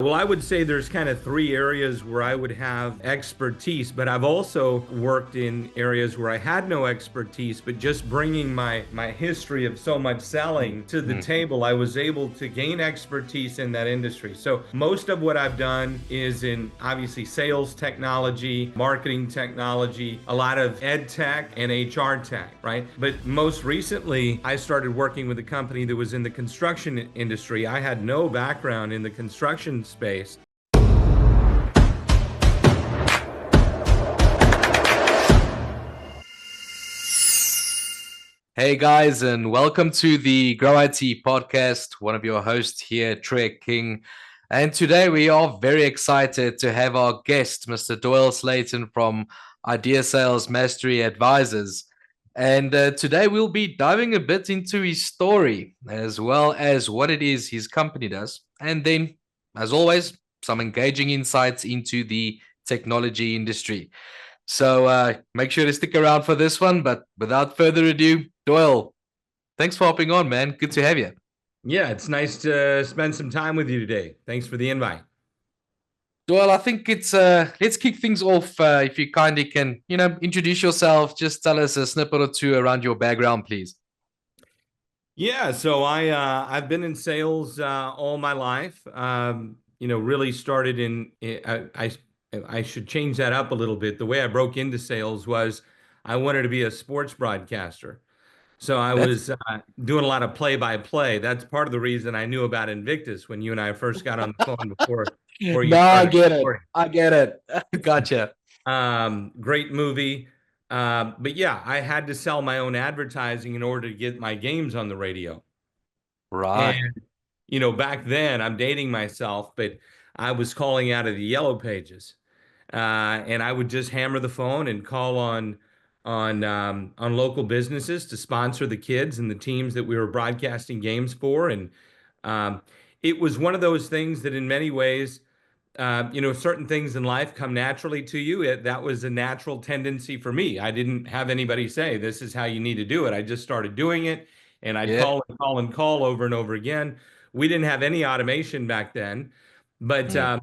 Well, I would say there's kind of three areas where I would have expertise, but I've also worked in areas where I had no expertise, but just bringing my history of so much selling to the Mm. table, I was able to gain expertise in that industry. So most of what I've done is in obviously sales technology, marketing technology, a lot of ed tech and HR tech, right? But most recently, I started working with a company that was in the construction industry. I had no background in the construction space. Hey guys, and welcome to the Grow IT podcast. One of your hosts here, Trey King. And today we are very excited to have our guest, Mr. Doyle Slayton from IdeaSales Mastery Advisors. And today we'll be diving a bit into his story as well as what it is his company does. And then, as always, some engaging insights into the technology industry. So make sure to stick around for this one. But without further ado, Doyle, thanks for hopping on, man. Good to have you. Yeah, it's nice to spend some time with you today. Thanks for the invite. Doyle, I think it's let's kick things off. If you kindly can, introduce yourself. Just tell us a snippet or two around your background, please. Yeah, so I've been in sales all my life. Really started I should change that up a little bit. The way I broke into sales was I wanted to be a sports broadcaster. So I That's was doing a lot of play-by-play. That's part of the reason I knew about Invictus when you and I first got on the phone before you no, I started get it. recording. I get it. Gotcha. Great movie. But yeah, I had to sell my own advertising in order to get my games on the radio. Right. And, back then, I'm dating myself, but I was calling out of the yellow pages. And I would just hammer the phone and call on local businesses to sponsor the kids and the teams that we were broadcasting games for. And um, it was one of those things that in many ways, certain things in life come naturally to you. That was a natural tendency for me. I didn't have anybody say, this is how you need to do it. I just started doing it and I'd Yeah. call and call and call over and over again. We didn't have any automation back then, but Mm.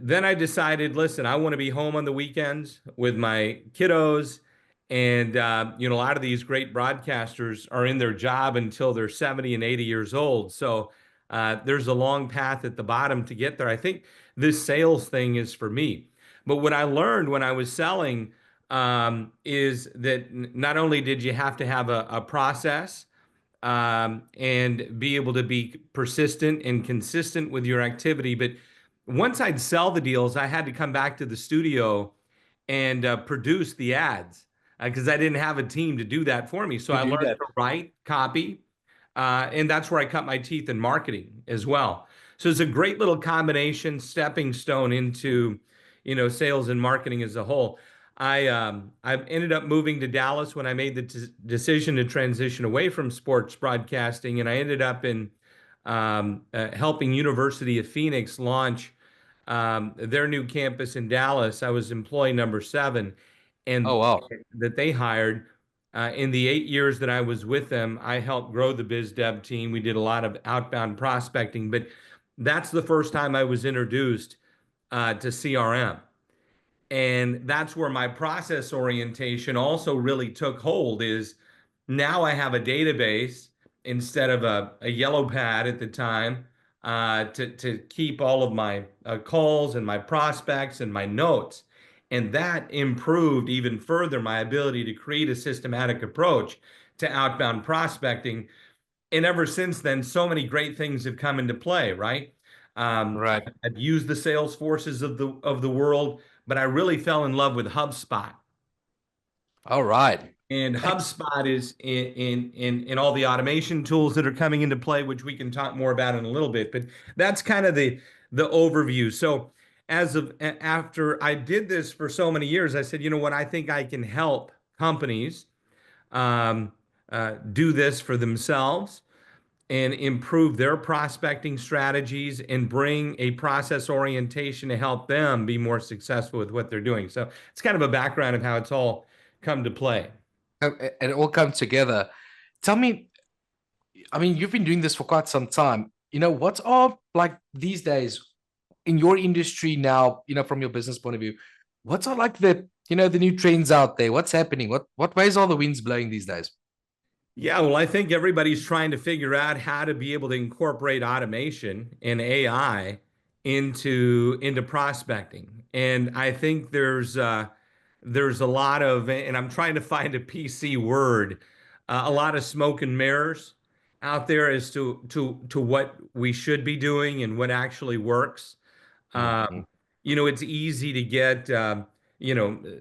then I decided, listen, I want to be home on the weekends with my kiddos. And, a lot of these great broadcasters are in their job until they're 70 and 80 years old. So there's a long path at the bottom to get there. I think this sales thing is for me. But what I learned when I was selling is that not only did you have to have a process and be able to be persistent and consistent with your activity, but once I'd sell the deals, I had to come back to the studio and produce the ads because I didn't have a team to do that for me. So To I do learned that. to write copy, and that's where I cut my teeth in marketing as well. So it's a great little combination, stepping stone into, sales and marketing as a whole. I ended up moving to Dallas when I made the decision to transition away from sports broadcasting, and I ended up in helping University of Phoenix launch their new campus in Dallas. I was employee number 7, Oh and wow. that they hired. In the 8 years that I was with them, I helped grow the biz dev team. We did a lot of outbound prospecting, but that's the first time I was introduced to CRM. And that's where my process orientation also really took hold is now I have a database instead of a yellow pad at the time to keep all of my calls and my prospects and my notes. And that improved even further my ability to create a systematic approach to outbound prospecting. And ever since then, so many great things have come into play, right? Right. I've used the sales forces of the world, but I really fell in love with HubSpot. All right. And HubSpot is in all the automation tools that are coming into play, which we can talk more about in a little bit. But that's kind of the overview. So after I did this for so many years, I said, you know what, I think I can help companies um, do this for themselves and improve their prospecting strategies and bring a process orientation to help them be more successful with what they're doing. So it's kind of a background of how it's all come to play. And it all comes together. Tell me, I mean, you've been doing this for quite some time. What are like these days? in your industry now, from your business point of view, what's all like the new trends out there? What's happening? What ways are the winds blowing these days? Yeah, well, I think everybody's trying to figure out how to be able to incorporate automation and AI into prospecting. And I think there's a lot of, and I'm trying to find a PC word, a lot of smoke and mirrors out there as to what we should be doing and what actually works. Mhm. Um, it's easy to get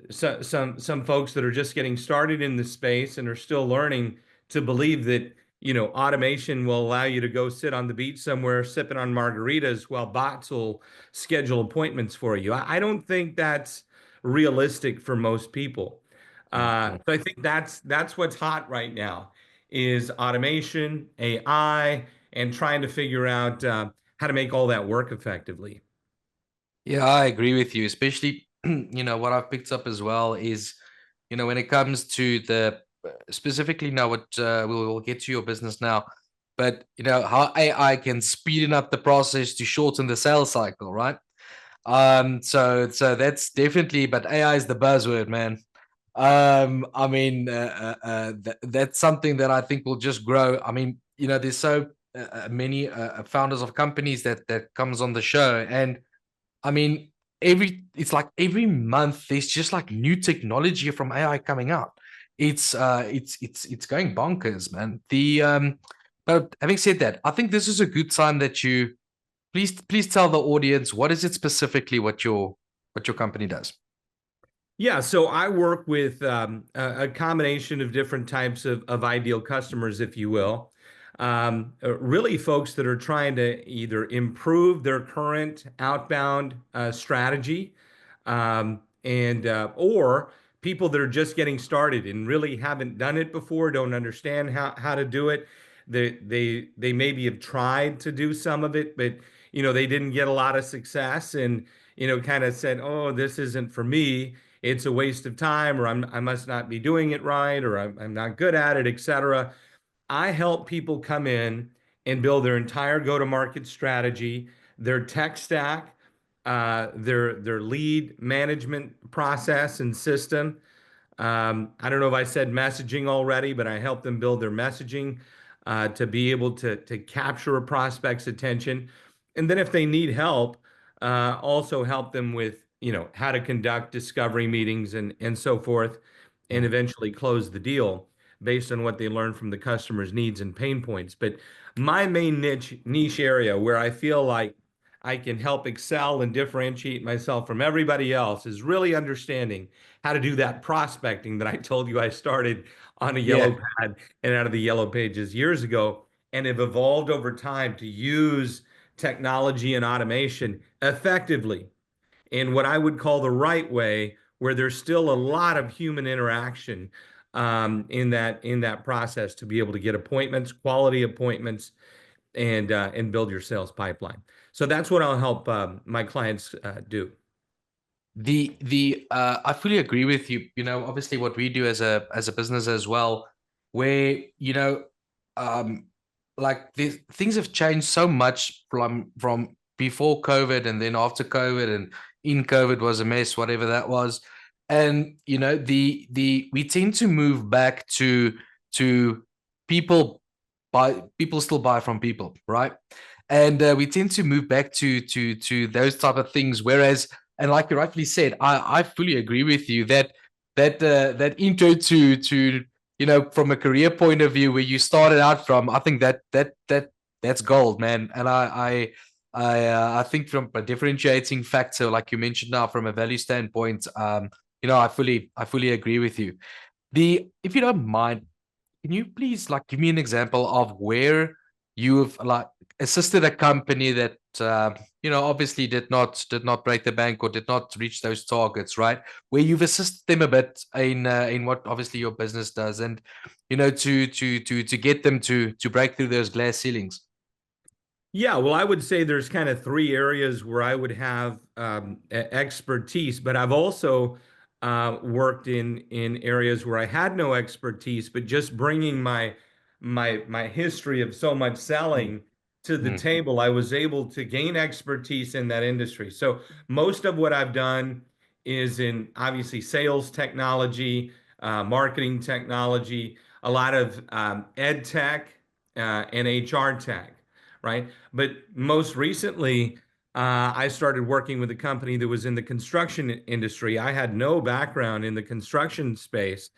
some folks that are just getting started in the space and are still learning to believe that automation will allow you to go sit on the beach somewhere sipping on margaritas while bots will schedule appointments for you. I don't think that's realistic for most people. Mhm. So I think that's what's hot right now is automation, AI, and trying to figure out how to make all that work effectively. Yeah, I agree with you, especially, what I've picked up as well is, when it comes to the specifically now, what we'll get to your business now, but, how AI can speeden up the process to shorten the sales cycle, right? So that's definitely, but AI is the buzzword, man. I mean, that's something that I think will just grow. I mean, there's so many founders of companies that comes on the show, and I mean, it's like every month there's just like new technology from AI coming out. It's going bonkers, man. But having said that, I think this is a good time that you please tell the audience what is it specifically what your company does. Yeah, so I work with a combination of different types of ideal customers, if you will. Really, folks that are trying to either improve their current outbound strategy, and or people that are just getting started and really haven't done it before, don't understand how to do it. They maybe have tried to do some of it, but they didn't get a lot of success, and kind of said, "Oh, this isn't for me. It's a waste of time," or I must not be doing it right, or I'm not good at it, etc. I help people come in and build their entire go-to-market strategy, their tech stack, their lead management process and system. I don't know if I said messaging already, but I help them build their messaging to be able to capture a prospect's attention. And then if they need help, also help them with, how to conduct discovery meetings and so forth, and Mm. eventually close the deal based on what they learn from the customer's needs and pain points. But my main niche area where I feel like I can help excel and differentiate myself from everybody else is really understanding how to do that prospecting that I told you I started on a Yeah. yellow pad and out of the yellow pages years ago, and have evolved over time to use technology and automation effectively in what I would call the right way, where there's still a lot of human interaction in that process to be able to get appointments, quality appointments, and build your sales pipeline. So that's what I'll help my clients do. The I fully agree with you. Obviously what we do as a business as well, where um like things have changed so much from before COVID and then after COVID, and in COVID was a mess, whatever that was. And the we tend to move back to people people still buy from people, right? And we tend to move back to those type of things, whereas, and like you rightfully said, I fully agree with you that that intro to from a career point of view where you started out from, I think that's gold, man. And I think from a differentiating factor, like you mentioned now, from a value standpoint, I fully agree with you. The If you don't mind, can you please like give me an example of where you've like assisted a company that obviously did not break the bank or did not reach those targets, right? Where you've assisted them a bit in what obviously your business does, and to get them to break through those glass ceilings. Yeah, well, I would say there's kind of three areas where I would have expertise, but I've also worked in areas where I had no expertise, but just bringing my history of so much Mm, selling to the Mm. table, I was able to gain expertise in that industry. So most of what I've done is in obviously sales technology, marketing technology, a lot of ed tech and HR tech, right? But most recently, I started working with a company that was in the construction industry. I had no background in the construction space,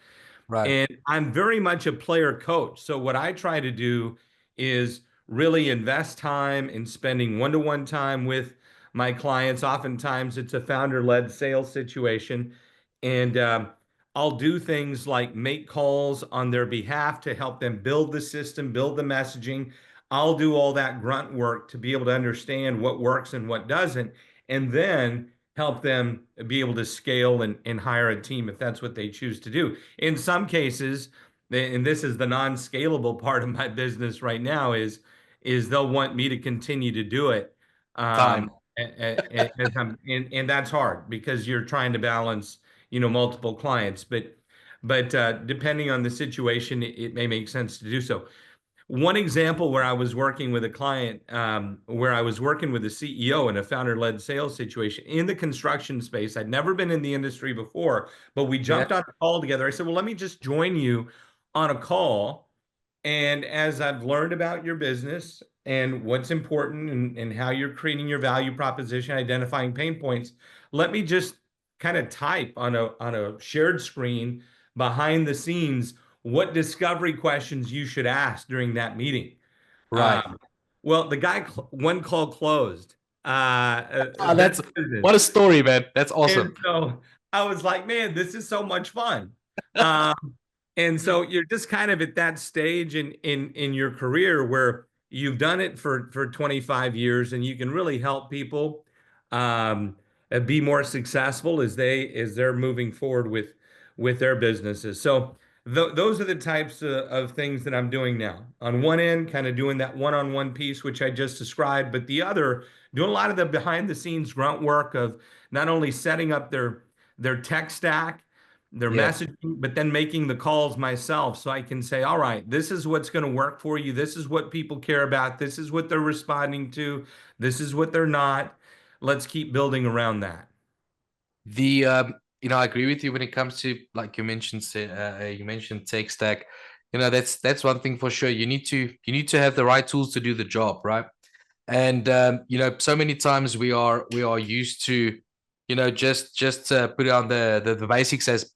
Right. and I'm very much a player coach. So what I try to do is really invest time in spending one-to-one time with my clients. Oftentimes it's a founder-led sales situation. And I'll do things like make calls on their behalf to help them build the system, build the messaging. I'll do all that grunt work to be able to understand what works and what doesn't, and then help them be able to scale and hire a team if that's what they choose to do. In some cases, and this is the non-scalable part of my business right now, is they'll want me to continue to do it. Time. And that's hard because you're trying to balance, multiple clients. But depending on the situation, it may make sense to do so. One example where I was working with a client, where I was working with a CEO in a founder-led sales situation in the construction space. I'd never been in the industry before, but we Yeah. jumped on a call together. I said, well, let me just join you on a call. And as I've learned about your business and what's important and how you're creating your value proposition, identifying pain points, let me just kind of type on a shared screen behind the scenes what discovery questions you should ask during that meeting. Right. Um, well, the guy, one call closed. Ah, That's that's business. what a story, man. That's And awesome. so I was like, man, this is so much fun. Um, and so you're just kind of at that stage in your career where you've done it for 25 years and you can really help people um, be more successful as they're moving forward with their businesses. So those are the types of things that I'm doing now. On one end, kind of doing that one-on-one piece, which I just described, but the other, doing a lot of the behind the scenes grunt work of not only setting up their tech stack, their Yeah. messaging, but then making the calls myself so I can say, all right, this is what's going to work for you. This is what people care about. This is what they're responding to. This is what they're not. Let's keep building around that. The I agree with you when it comes to, like you mentioned tech stack. That's one thing for sure. You need to have the right tools to do the job, right? And so many times we are used to, just put on the basics as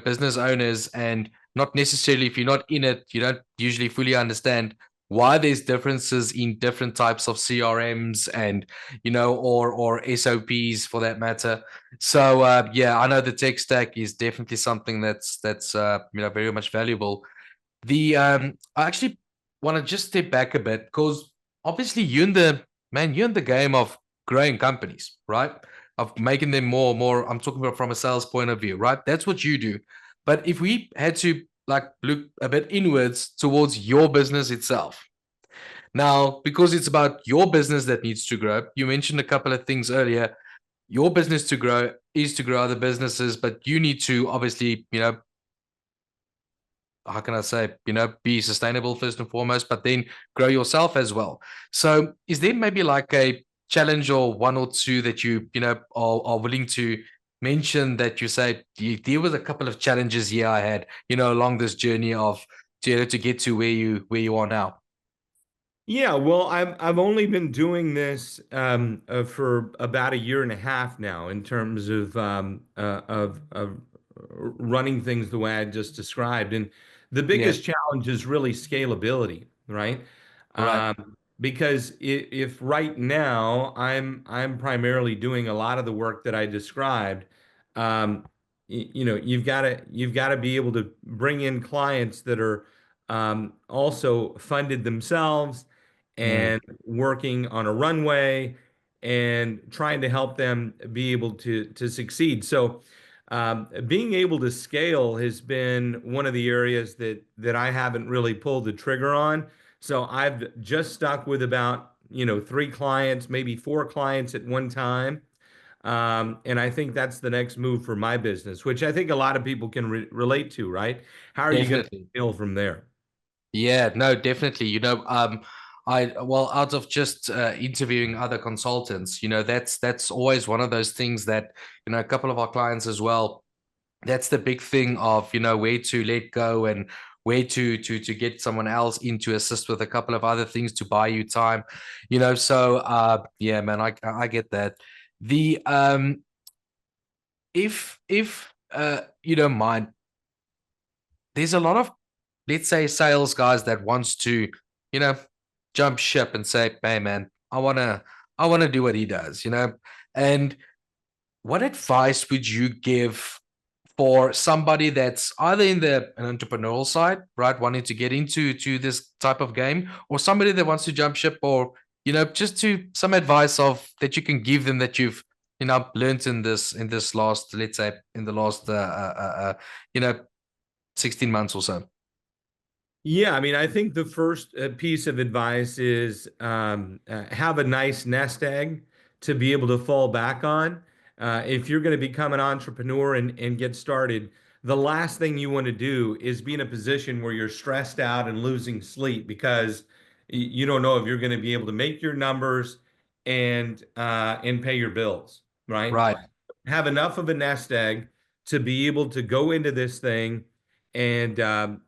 business owners, and not necessarily, if you're not in it, you don't usually fully understand why there's differences in different types of CRMs, and or SOPs for that matter. So yeah, I know the tech stack is definitely something that's very much valuable. I actually want to just step back a bit, because obviously you're in the game of growing companies, right? Of making them more. I'm talking about from a sales point of view, right? That's what you do. But if we had to like look a bit inwards towards your business itself, now, because it's about your business that needs to grow, you mentioned a couple of things earlier. Your business to grow is to grow other businesses, but you need to obviously, how can I say, be sustainable first and foremost, but then grow yourself as well. So is there maybe like a challenge or one or two that are willing to mention, that you say, there was a couple of challenges here I had, along this journey of to get to where you are now? Yeah, well, I've only been doing this for about a year and a half now in terms of running things the way I just described. And the Yeah, biggest challenge is really scalability, right? right. Because if right now I'm primarily doing a lot of the work that I described, um, you've got to be able to bring in clients that are also funded themselves Mm, and working on a runway and trying to help them be able to succeed. So being able to scale has been one of the areas that I haven't really pulled the trigger on. So I've just stuck with about, three clients, maybe four clients at one time. And I think that's the next move for my business, which I think a lot of people can relate to, right? How are you going to definitely. scale from there? Yeah, no, definitely. Out of just interviewing other consultants, that's always one of those things that, a couple of our clients as well, that's the big thing of, where to let go and where to get someone else in to assist with a couple of other things to buy you time, so yeah, man, I get that. The if you don't mind, there's a lot of, let's say, sales guys that wants to, you know, jump ship and say, hey man, I wanna do what he does, And what advice would you give for somebody that's either in an entrepreneurial side, right, wanting to get into this type of game, or somebody that wants to jump ship, or just to some advice of that you can give them that you've learned in this last, let's say, in the last you know 16 months or so. Yeah, I mean, I think the first piece of advice is have a nice nest egg to be able to fall back on. If you're going to become an entrepreneur and get started, the last thing you want to do is be in a position where you're stressed out and losing sleep because you don't know if you're going to be able to make your numbers and pay your bills, right? Right. Have enough of a nest egg to be able to go into this thing and there's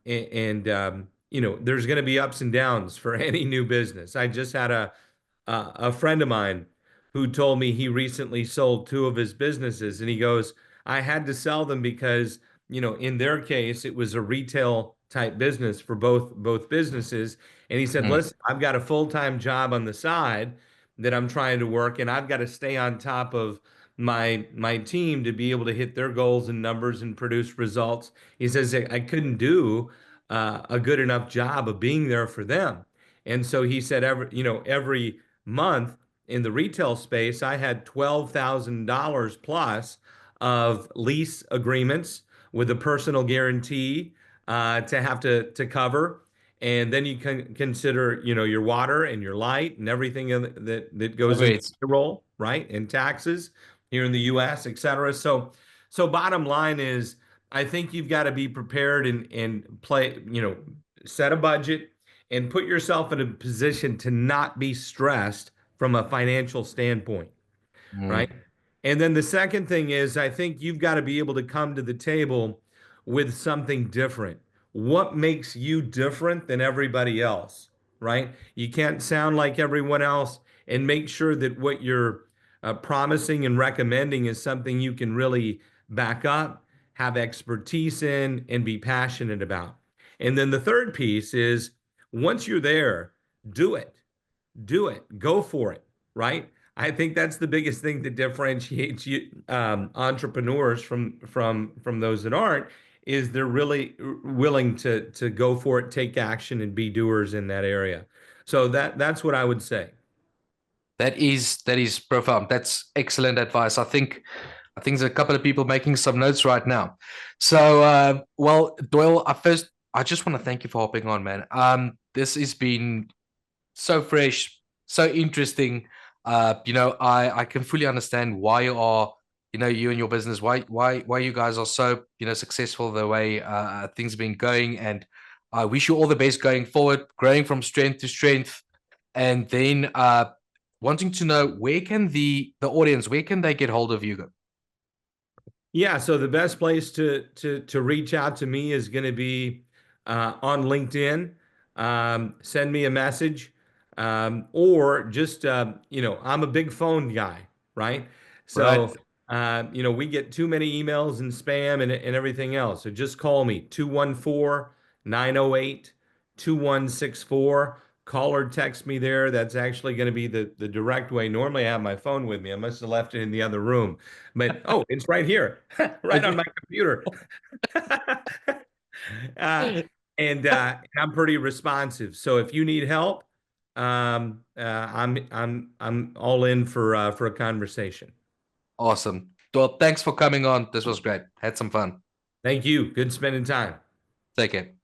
going to be ups and downs for any new business. I just had a friend of mine who told me he recently sold two of his businesses, and he goes, I had to sell them because, in their case, it was a retail type business for both businesses. And he said, Mm. listen, I've got a full-time job on the side that I'm trying to work, and I've got to stay on top of my team to be able to hit their goals and numbers and produce results. He says I couldn't do a good enough job of being there for them. And so he said every month in the retail space, I had $12,000 plus of lease agreements with a personal guarantee to have to cover. And then you can consider, your water and your light and everything that goes into Agreed. payroll, right? And taxes here in the US, et cetera. So bottom line is, I think you've got to be prepared and play, set a budget and put yourself in a position to not be stressed from a financial standpoint, right? Mm. And then the second thing is, I think you've got to be able to come to the table with something different. What makes you different than everybody else, right? You can't sound like everyone else, and make sure that what you're promising and recommending is something you can really back up, have expertise in, and be passionate about. And then the third piece is once you're there, do it go for it, right? I think that's the biggest thing that differentiates entrepreneurs from those that aren't, is they're really willing to go for it, take action, and be doers in that area. So that's what I would say. That is profound. That's excellent advice. I think there's a couple of people making some notes right now. So, well, Doyle, I just want to thank you for hopping on, man. This has been so fresh, so interesting. I can fully understand why you and your business, why you guys are so, successful the way things have been going. And I wish you all the best going forward, growing from strength to strength. And then wanting to know, where can the audience, where can they get hold of you? Yeah, so the best place to reach out to me is going to be on LinkedIn. Send me a message, or just I'm a big phone guy, right? Right. So we get too many emails and spam and everything else. So just call me 214-908-2164. Call or text me there. That's actually going to be the direct way. Normally I have my phone with me. I must have left it in the other room. But it's right here, right on my computer. uh, and I'm pretty responsive. So if you need help, I'm all in for a conversation. Awesome. Well, thanks for coming on. This was great. Had some fun. Thank you. Good spending time. Take care.